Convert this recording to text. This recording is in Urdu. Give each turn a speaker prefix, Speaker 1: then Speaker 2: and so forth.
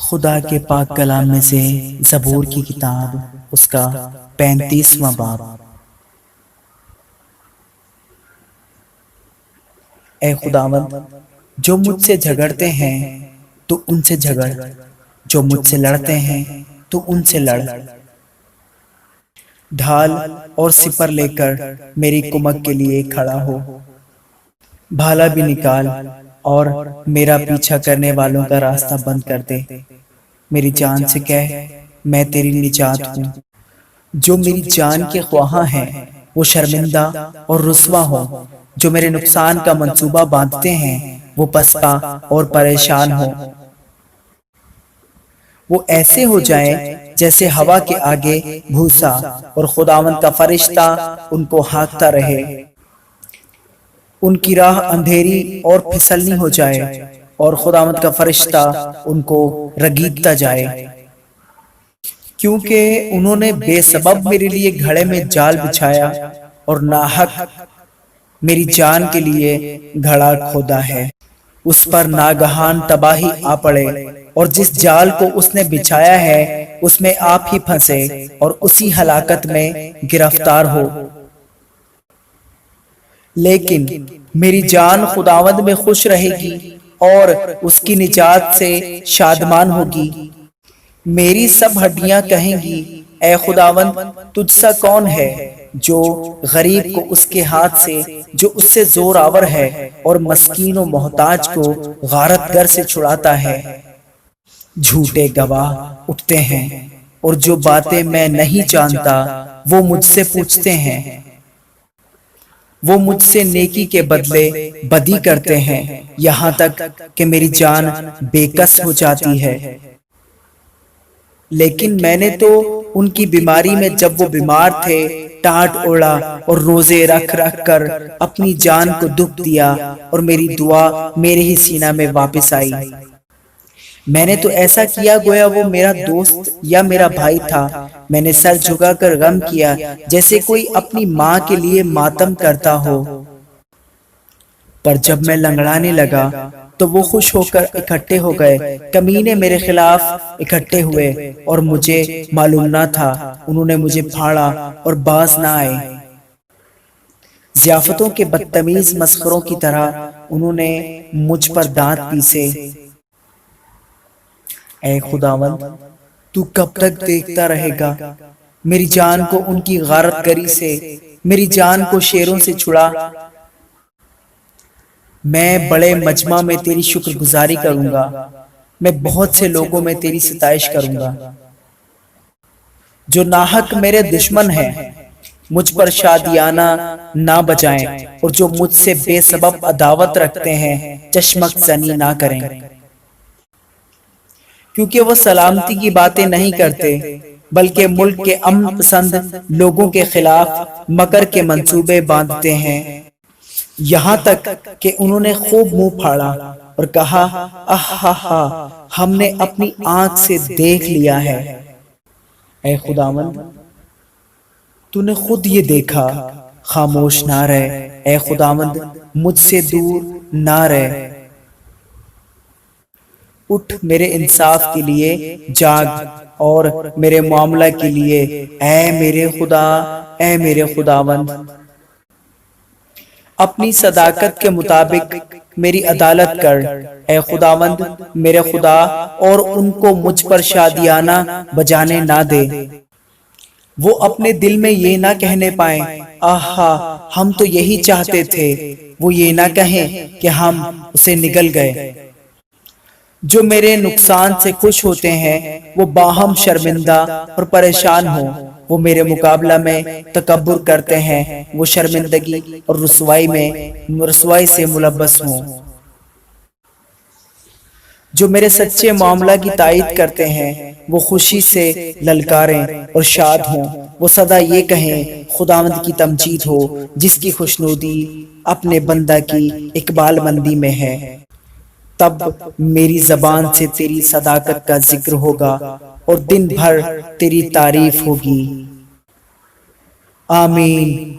Speaker 1: خدا کے پاک کلام میں سے زبور کی کتاب اس کا 35واں باب۔ اے خداوند، جو مجھ سے جھگڑتے ہیں تو ان سے جھگڑ، جو مجھ سے لڑتے ہیں تو ان سے لڑ۔ ڈھال اور سپر لے کر میری کمک کے لیے کھڑا ہو، بھالا بھی نکال اور میرا پیچھا کرنے والوں کا راستہ بند کر دے۔ میری جان سے کہہ، میں تیری نجات ہوں۔ جو میری جان کے خواہاں ہیں وہ شرمندہ اور رسوا ہوں، جو میرے نقصان کا منصوبہ باندھتے ہیں وہ پسپا اور پریشان ہوں۔ وہ ایسے ہو جائیں جیسے ہوا کے آگے بھوسا، اور خداوند کا فرشتہ ان کو ہانکتا رہے۔ ان کی راہ اندھیری اور پھسلنی ہو جائے، اور خداوند کا فرشتہ ان کو رگیدتا جائے، کیونکہ انہوں نے بے سبب میرے لیے گھڑے میں جال بچھایا اور ناحق میری جان کے لیے گھڑا کھودا ہے۔ اس پر ناگہان تباہی آ پڑے، اور جس جال کو اس نے بچھایا ہے اس میں آپ ہی پھنسے اور اسی ہلاکت میں گرفتار ہو۔ لیکن میری جان خداوند میں خوش رہے گی اور اس کی نجات سے شادمان ہوگی۔ میری سب ہڈیاں کہیں گی، اے خداوند، تجھ سا کون ہے جو غریب کو اس کے ہاتھ سے، جو اس سے زور آور ہے، اور مسکین و محتاج کو غارت گر سے چھڑاتا ہے۔ جھوٹے گواہ اٹھتے ہیں، اور جو باتیں میں نہیں جانتا وہ مجھ سے پوچھتے ہیں۔ وہ مجھ سے نیکی کے بدلے بدی کرتے ہیں، یہاں تک کہ میری جان بے کس ہو جاتی ہے۔ لیکن میں نے تو ان کی بیماری میں، جب وہ بیمار تھے، ٹانٹ اوڑا اور روزے رکھ رکھ کر اپنی جان کو دکھ دیا، اور میری دعا میرے ہی سینہ میں واپس آئی۔ میں نے تو ایسا کیا گویا وہ میرا دوست یا میرا بھائی تھا۔ میں نے سر جھکا کر غم کیا، جیسے کوئی اپنی ماں کے لیے ماتم کرتا ہو۔ پر جب میں لنگڑانے لگا تو وہ خوش ہو کر اکٹھے ہو گئے۔ کمینے میرے خلاف اکٹھے ہوئے، اور مجھے معلوم نہ تھا۔ انہوں نے مجھے پھاڑا اور باز نہ آئے۔ ضیافتوں کے بدتمیز مسخروں کی طرح انہوں نے مجھ پر دانت پیسے۔ اے خداوند، تو کب تک دیکھتا رہے گا؟ میری جان کو ان کی غارت گری سے، میری جان کو شیروں سے چھڑا۔ میں بڑے مجمع میں تیری شکر گزاری کروں گا، میں بہت سے لوگوں میں تیری ستائش کروں گا۔ جو ناحق میرے دشمن ہیں مجھ پر شادیانہ نہ بجائیں، اور جو مجھ سے بے سبب عداوت رکھتے ہیں چشمک زنی نہ کریں، کیونکہ وہ سلامتی کی باتیں نہیں کرتے، بلکہ ملک کے امن پسند لوگوں کے خلاف مکر کے منصوبے باندھتے ہیں۔ یہاں تک کہ انہوں نے خوب منہ پھاڑا اور کہا، آہا، ہم نے اپنی آنکھ سے دیکھ لیا ہے۔ اے خداوند، تو نے خود یہ دیکھا، خاموش نہ رہ۔ اے خداوند، مجھ سے دور نہ رہ۔ اٹھ میرے انصاف کے لیے جاگ، اور میرے معاملہ کے لیے، اے میرے خدا، اے میرے خداوند۔ اپنی صداقت کے مطابق میری عدالت کر، اے خداوند میرے خدا، اور ان کو مجھ پر شادیانہ بجانے نہ دے۔ وہ اپنے دل میں یہ نہ کہنے پائیں، آہا، ہم تو یہی چاہتے تھے۔ وہ یہ نہ کہیں کہ ہم اسے نگل گئے۔ جو میرے نقصان سے خوش ہوتے ہیں وہ باہم شرمندہ اور پریشان ہوں۔ وہ میرے مقابلہ میں تکبر کرتے ہیں، وہ شرمندگی اور رسوائی سے ملبس ہوں۔ جو میرے سچے معاملہ کی تائید کرتے ہیں وہ خوشی سے للکاریں اور شاد ہوں۔ وہ سدا یہ کہیں، خداوند کی تمجید ہو، جس کی خوشنودی اپنے بندہ کی اقبال مندی میں ہے۔ تب میری زبان سے تیری صداقت کا ذکر ہوگا، اور دن بھر تیری تعریف ہوگی۔ آمین۔